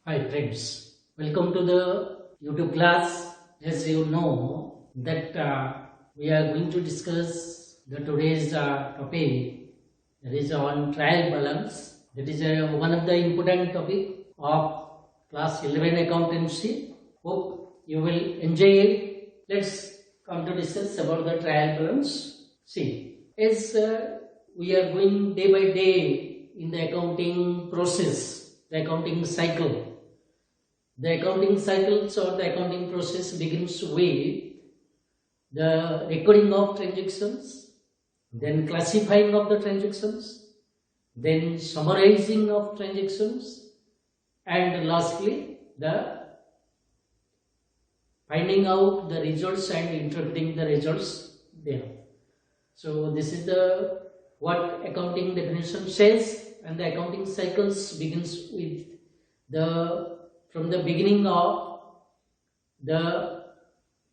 Hi friends, welcome to the YouTube class. As you know that we are going to discuss the today's topic, that is on trial balance. That is one of the important topic of class 11 accountancy. Hope you will enjoy it. Let's come to discuss about the trial balance. See, as we are going day by day in the accounting process, the accounting cycle. The accounting cycles or the accounting process begins with the recording of transactions, then classifying of the transactions, then summarizing of transactions, and lastly the finding out the results and interpreting the results there. So this is the what accounting definition says, and the accounting cycles begins with the from the beginning of the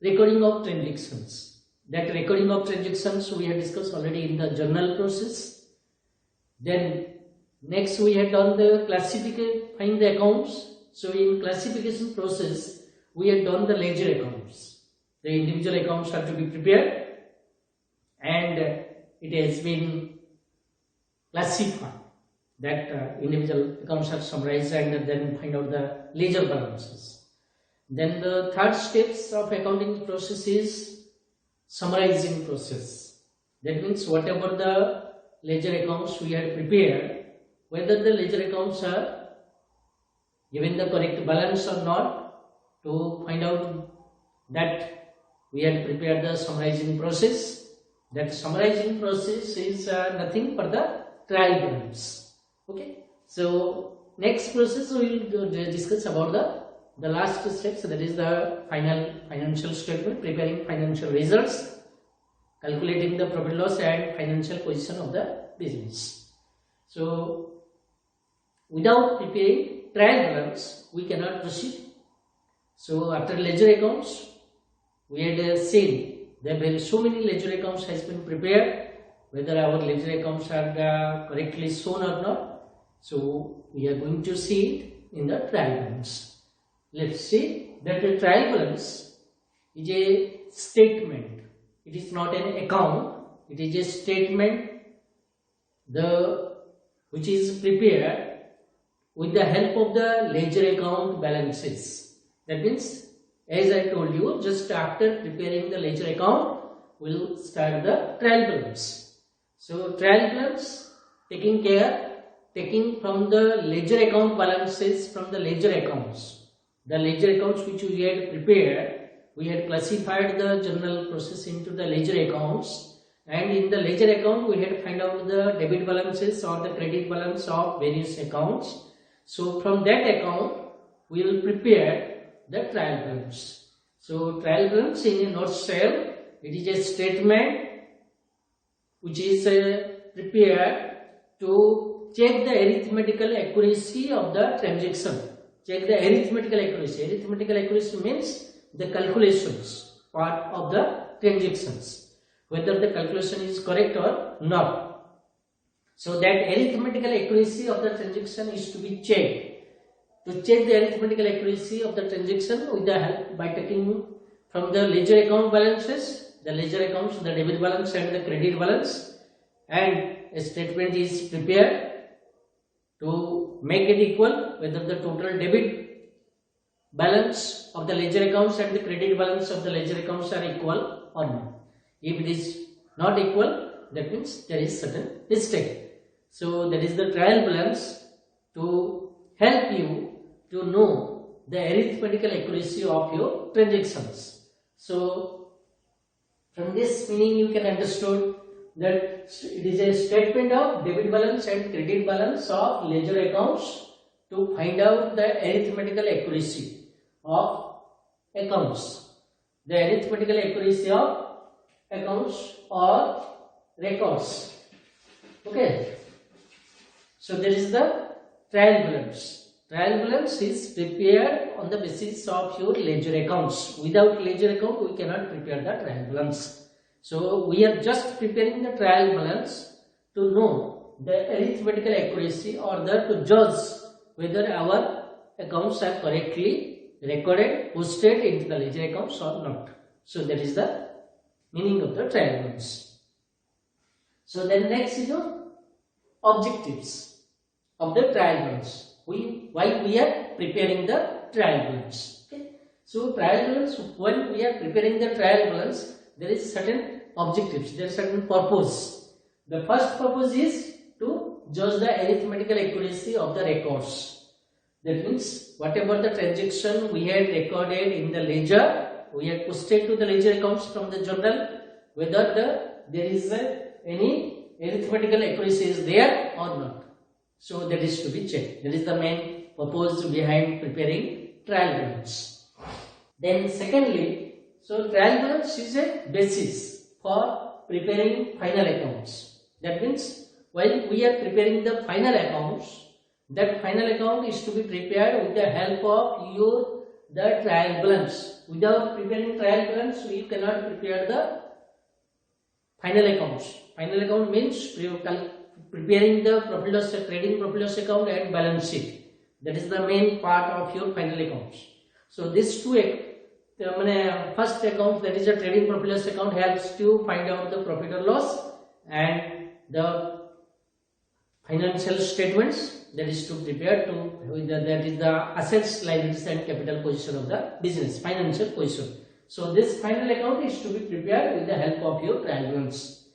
recording of transactions. That recording of transactions we have discussed already in the journal process. Then next we have done the classifying the accounts. So in classification process we have done the ledger accounts. The individual accounts have to be prepared and it has been classified. That individual accounts are summarized and then find out the ledger balances. Then the third steps of accounting process is summarizing process. That means whatever the ledger accounts we had prepared, whether the ledger accounts are given the correct balance or not, to find out that we had prepared the summarizing process. That summarizing process is nothing but the trial balance. Okay, so next process we will discuss about the last steps, that is the final financial statement, preparing financial results, calculating the profit loss and financial position of the business. So without preparing trial balance we cannot proceed. So after ledger accounts we had seen that so many ledger accounts has been prepared, whether our ledger accounts are correctly shown or not. So we are going to see it in the trial balance. Let's see that the trial balance is a statement. It is not an account. It is a statement which is prepared with the help of the ledger account balances. That means, as I told you, just after preparing the ledger account, we will start the trial balance. So trial balance taking from the ledger account balances from the ledger accounts. The ledger accounts which we had prepared, we had classified the journal process into the ledger accounts, and in the ledger account we had find out the debit balances or the credit balance of various accounts. So from that account we will prepare the trial balance. So trial balance in a nutshell, it is a statement which is prepared to check the arithmetical accuracy of the transaction. Check the arithmetical accuracy. Arithmetical accuracy means the calculations part of the transactions, whether the calculation is correct or not. So that arithmetical accuracy of the transaction is to be checked. To check the arithmetical accuracy of the transaction with the help by taking from the ledger account balances, the ledger accounts, the debit balance and the credit balance, and a statement is prepared to make it equal, whether the total debit balance of the ledger accounts and the credit balance of the ledger accounts are equal or not. If it is not equal, that means there is certain mistake. So that is the trial balance to help you to know the arithmetical accuracy of your transactions. So from this meaning you can understand that it is a statement of debit balance and credit balance of ledger accounts to find out the arithmetical accuracy of accounts. The arithmetical accuracy of accounts or records. Okay. So there is the trial balance. Trial balance is prepared on the basis of your ledger accounts. Without ledger account we cannot prepare the trial balance. So we are just preparing the trial balance to know the arithmetical accuracy or to judge whether our accounts are correctly recorded, posted into the ledger accounts or not. So that is the meaning of the trial balance. So then next is the objectives of the trial balance. Why we are preparing the trial balance. Okay. So trial balance, when we are preparing the trial balance, there is certain objectives, there is certain purpose. The first purpose is to judge the arithmetical accuracy of the records. That means whatever the transaction we had recorded in the ledger, we had posted to the ledger accounts from the journal, whether there is any arithmetical accuracy is there or not. So that is to be checked. That is the main purpose behind preparing trial balance. Then secondly, so trial balance is a basis for preparing final accounts. That means while we are preparing the final accounts, that final account is to be prepared with the help of the trial balance. Without preparing trial balance, we cannot prepare the final accounts. Final account means preparing the profit loss, trading profit loss account and balance sheet. That is the main part of your final accounts. So this first account, that is a trading profit loss account, helps to find out the profit or loss, and the financial statements, that is to prepare that is the assets, liabilities and capital position of the business, financial position. So this final account is to be prepared with the help of your trial balance.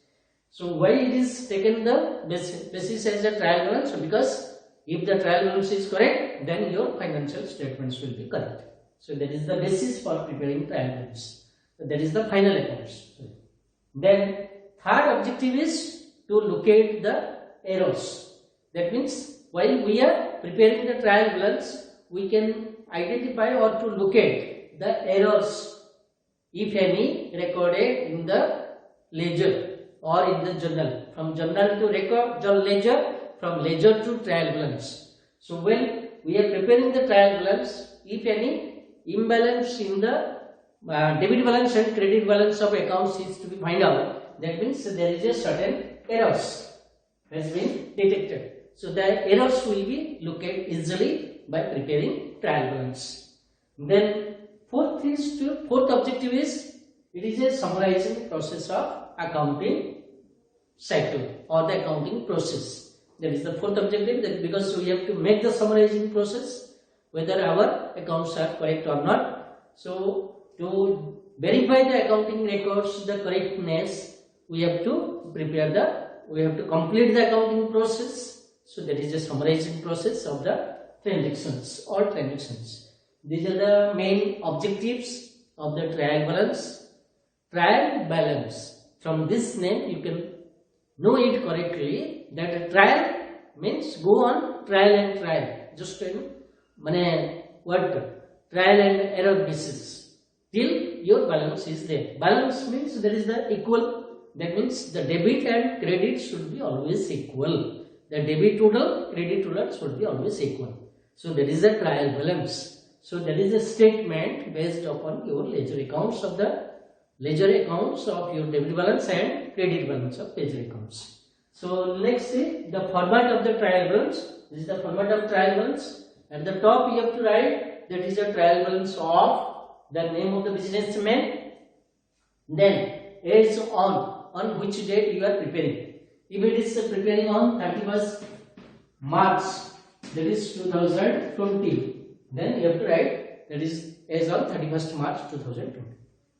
So why it is taken the basis as a trial balance? Because if the trial balance is correct, then your financial statements will be correct. So that is the basis for preparing trial balance. So that is the final accounts. Then third objective is to locate the errors. That means while we are preparing the trial balance, we can identify or to locate the errors, if any, recorded in the ledger or in the journal. From journal to record, ledger, from ledger to trial balance. So when we are preparing the trial balance, if any imbalance in the debit balance and credit balance of accounts is to be find out, that means there is a certain errors has been detected. So the errors will be located easily by preparing trial balance. Then fourth objective is, it is a summarizing process of accounting cycle or the accounting process. That is the fourth objective, that because we have to make the summarizing process whether our accounts are correct or not. So to verify the accounting records, the correctness, we have to complete the accounting process. So that is a summarizing process of the transactions. These are the main objectives of the trial balance. Trial balance, from this name you can know it correctly, that a trial means go on trial and trial, just trial and error basis till your balance is there. Balance means there is the equal, that means the debit and credit should be always equal. The debit total, credit total should be always equal. So that is the trial balance. So that is a statement based upon your ledger accounts of your debit balance and credit balance of ledger accounts. So next is the format of the trial balance. This is the format of trial balance. At the top you have to write, that is the trial balance of the name of the businessman. Then as on which date you are preparing. If it is preparing on 31st March, that is 2020, then you have to write that is as on 31st March 2020.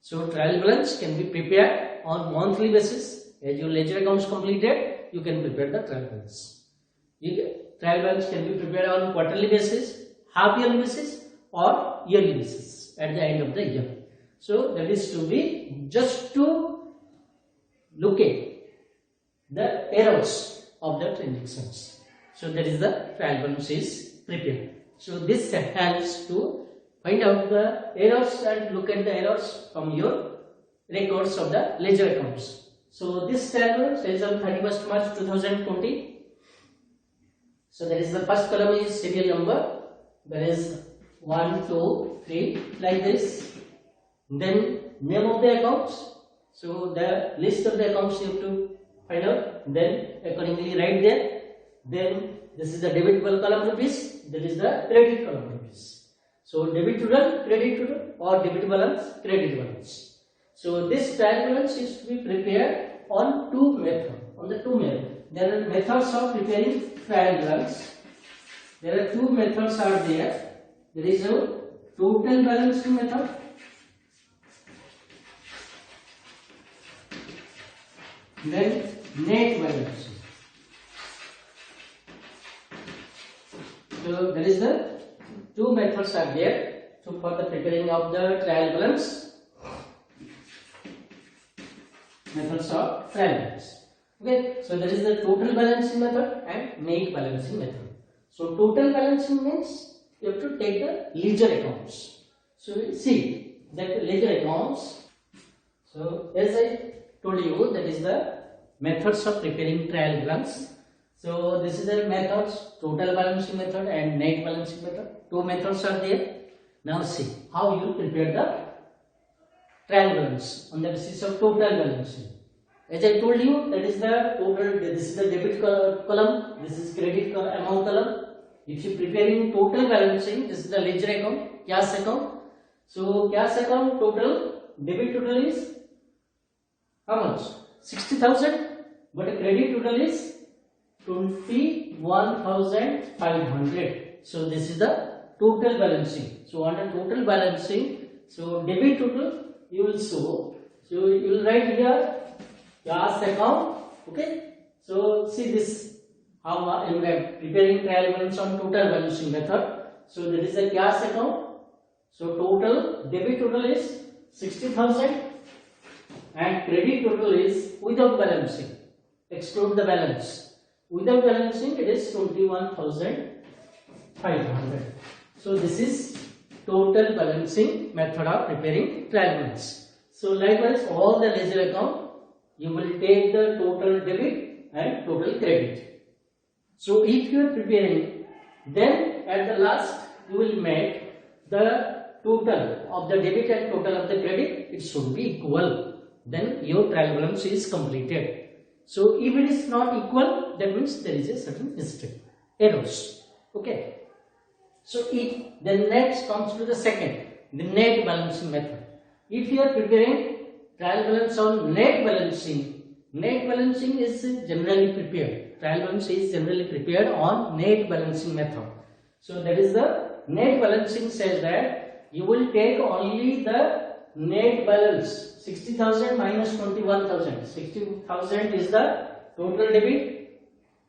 So trial balance can be prepared on monthly basis. As your ledger accounts completed, you can prepare the trial balance. Trial balance can be prepared on quarterly basis, half yearly basis or yearly basis at the end of the year. So that is to be just to locate the errors of the transactions. So that is the trial balance is prepared. So this helps to find out the errors and look at the errors from your records of the ledger accounts. So this trial balance is on 31st March 2020. So that is the first column is serial number. There is 1, 2, 3 like this. Then name of the accounts. So the list of the accounts you have to find out, then accordingly write there. Then this is the debit column rupees, that is the credit column rupees. So debit total, credit total, or debit balance, credit balance. So this trial balance is to be prepared on two methods. On the two methods, there are methods of preparing trial balance. There are two methods are there. There is a total balancing method then net balancing. So there is the two methods are there for the preparing of the trial balance. Methods of trial balance. Okay, so there is the total balancing method and net balancing method. So total balancing means you have to take the ledger accounts. So see that ledger accounts. So as I told you, that is the methods of preparing trial balance. So this is the methods, total balancing method and net balancing method. Two methods are there. Now see how you prepare the trial balance on the basis of total balancing. As I told you, that is the total. This is the debit column. This is credit amount column. If you preparing total balancing, this is the ledger account, cash account. So cash account total debit total is how much? 60,000. But credit total is 21,500. So this is the total balancing. So under total balancing, so debit total you will show. So you will write here cash account. Okay. So see this how you are preparing trial balance on total balancing method. So there is a cash account. So total debit total is 60,000 and credit total is without balancing. Exclude the balance. Without balancing it is 21,500. So this is total balancing method of preparing trial balance. So likewise all the ledger account you will take the total debit and total credit. So if you are preparing, then at the last you will make the total of the debit and total of the credit, it should be equal. Then your trial balance is completed. So if it is not equal, that means there is a certain mistake, errors. Okay. So if then next comes to the second, the net balancing method. If you are preparing trial balance on net balancing is generally prepared. Trial balance is generally prepared on net balancing method. So that is the net balancing says that you will take only the net balance 60,000 minus 21,000. 60,000 is the total debit,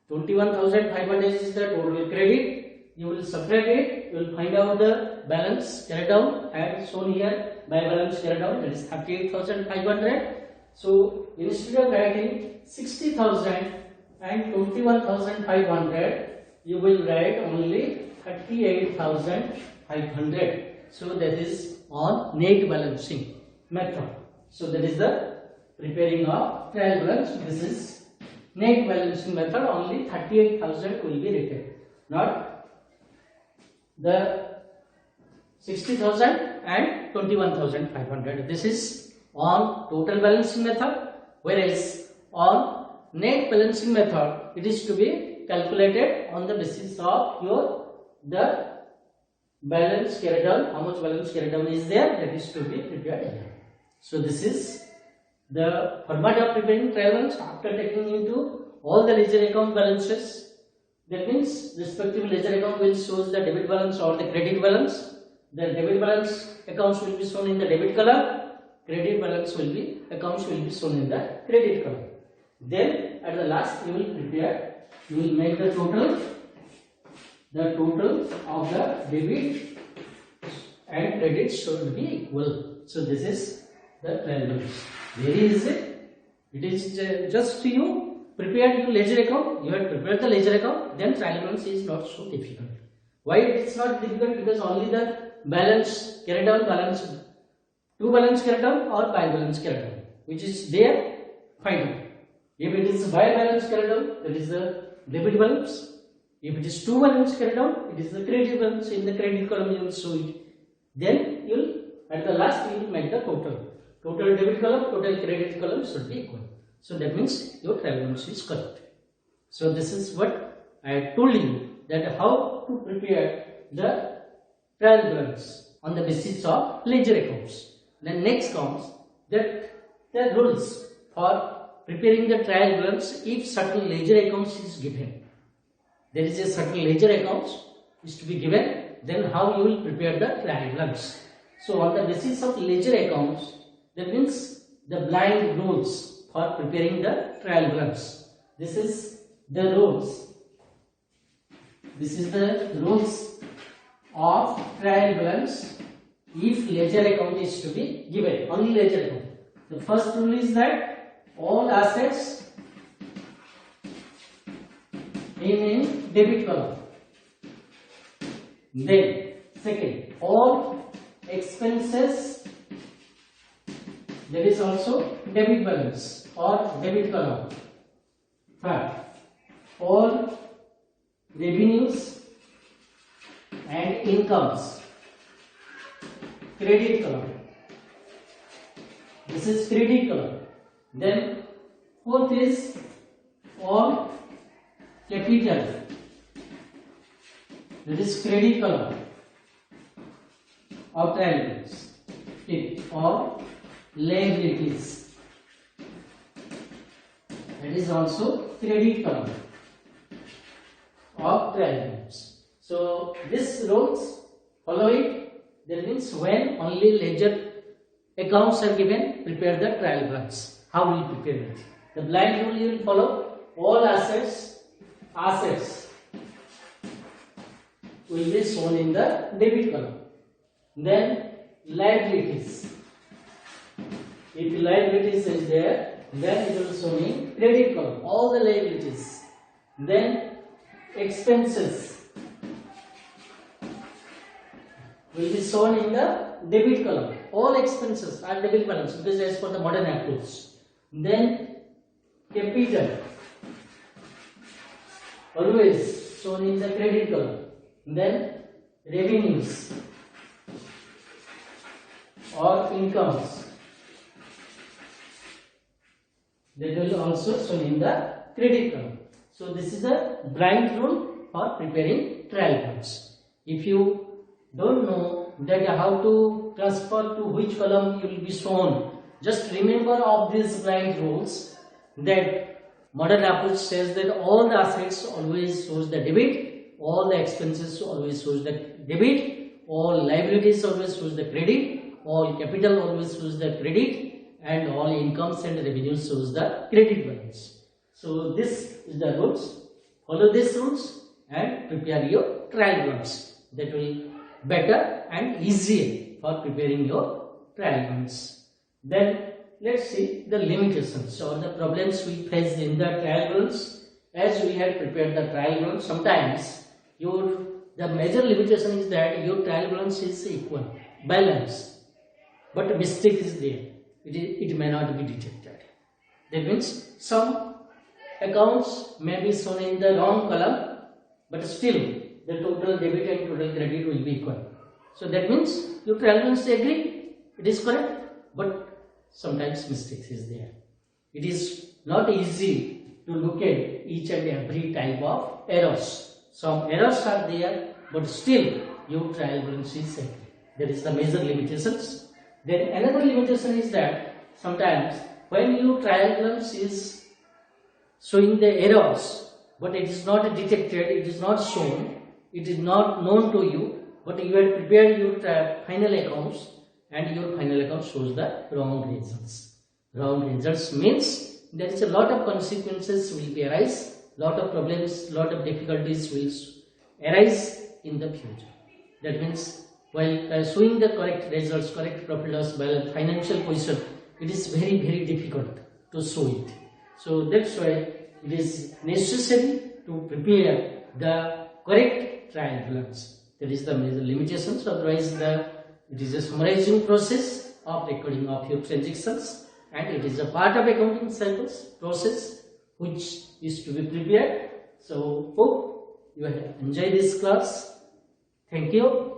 21,500 is the total credit. You will separate it, you will find out the balance carried down and shown here by balance carried down, that is 38,500. So instead of writing 60,000 and 21,500, you will write only 38,500. So that is on net balancing method. So that is the preparing of trial balance. This is net balancing method. Only 38,000 will be written, not the 60,000 and 21,500. This is on total balancing method, whereas on net balancing method it is to be calculated on the basis of the balance carried down. How much balance carried down is there, that is to be prepared here. So this is the format of preparing trial balance after taking into all the ledger account balances. That means respective ledger account will show the debit balance or the credit balance. The debit balance accounts will be shown in the debit column. Credit balance accounts will be shown in the credit column. Then at the last you will make the total of the debit and credit should be equal. So this is the trial balance. Very easy. It is just you prepare your ledger account. You have prepared the ledger account. Then trial balance is not so difficult. Why it is not difficult? Because only the balance carried down, two balance carried down or by balance carried down, which is there, find out. If it is by balance carried down, that is the debit balance. If it is two balance carried down, it is the credit balance. In the credit column you will show it. Then you will at the last you will make the total debit column, total credit column should be equal. So that means your trial balance is correct. So this is what I told you that how to prepare the trial balance on the basis of ledger accounts. Then next comes that the rules for preparing the trial balance if certain ledger accounts is given. There is a certain ledger accounts is to be given, then how you will prepare the trial balance. So on the basis of ledger accounts, that means the blind rules for preparing the trial balance. This is the rules. This is the rules of trial balance if ledger account is to be given, only ledger account. The first rule is that all assets in debit column. Then second, all expenses, there is also debit balance or debit column. Third, all revenues and incomes, credit column. This is credit column. Then fourth is all capital. This is credit column of trial balance. Fifth, all liabilities. That is also credit column of trial balance. So this rules follow it. That means when only ledger accounts are given, prepare the trial balance. How will you prepare it? The blind rule you will follow. All assets will be shown in the debit column. Then liabilities. If liabilities is there, then it will show in credit column. All the liabilities. Then expenses will be shown in the debit column. All expenses are debit balance because as per the modern approach. Then capital always shown in the credit column. Then revenues or incomes, that will also shown in the credit column. So this is a blind rule for preparing trial balance. If you don't know that how to transfer to which column you will be shown, just remember of these blind rules that modern approach says that all the assets always shows the debit, all the expenses always shows the debit, all liabilities always shows the credit, all capital always shows the credit, and all incomes and revenues shows the credit balance. So this is the rules. Follow these rules and prepare your trial balance. That will better and easier for preparing your trial balance. Then let's see the limitations or the problems we face in the trial balance. As we had prepared the trial balance, sometimes the major limitation is that your trial balance is equal, balance, but a mistake is there. It may not be detected. That means some accounts may be shown in the wrong column, but still the total debit and total credit will be equal. So that means your trial balance agree, it is correct, but sometimes mistakes is there. It is not easy to look at each and every type of errors. Some errors are there, but still your trial balance is agree. That is the major limitations. Then another limitation is that sometimes when your trial balance is showing the errors, but it is not detected, it is not shown, it is not known to you, but you have prepared your final accounts and your final account shows the wrong results. Wrong results means there is a lot of consequences will be arise, lot of problems, lot of difficulties will arise in the future. That means while showing the correct results, correct profit loss balance, financial position, it is very, very difficult to show it. So that's why it is necessary to prepare the correct trial balance. That is the major limitations. Otherwise, it is a summarizing process of recording of your transactions, and it is a part of accounting cycles process which is to be prepared. So hope you have enjoyed this class. Thank you.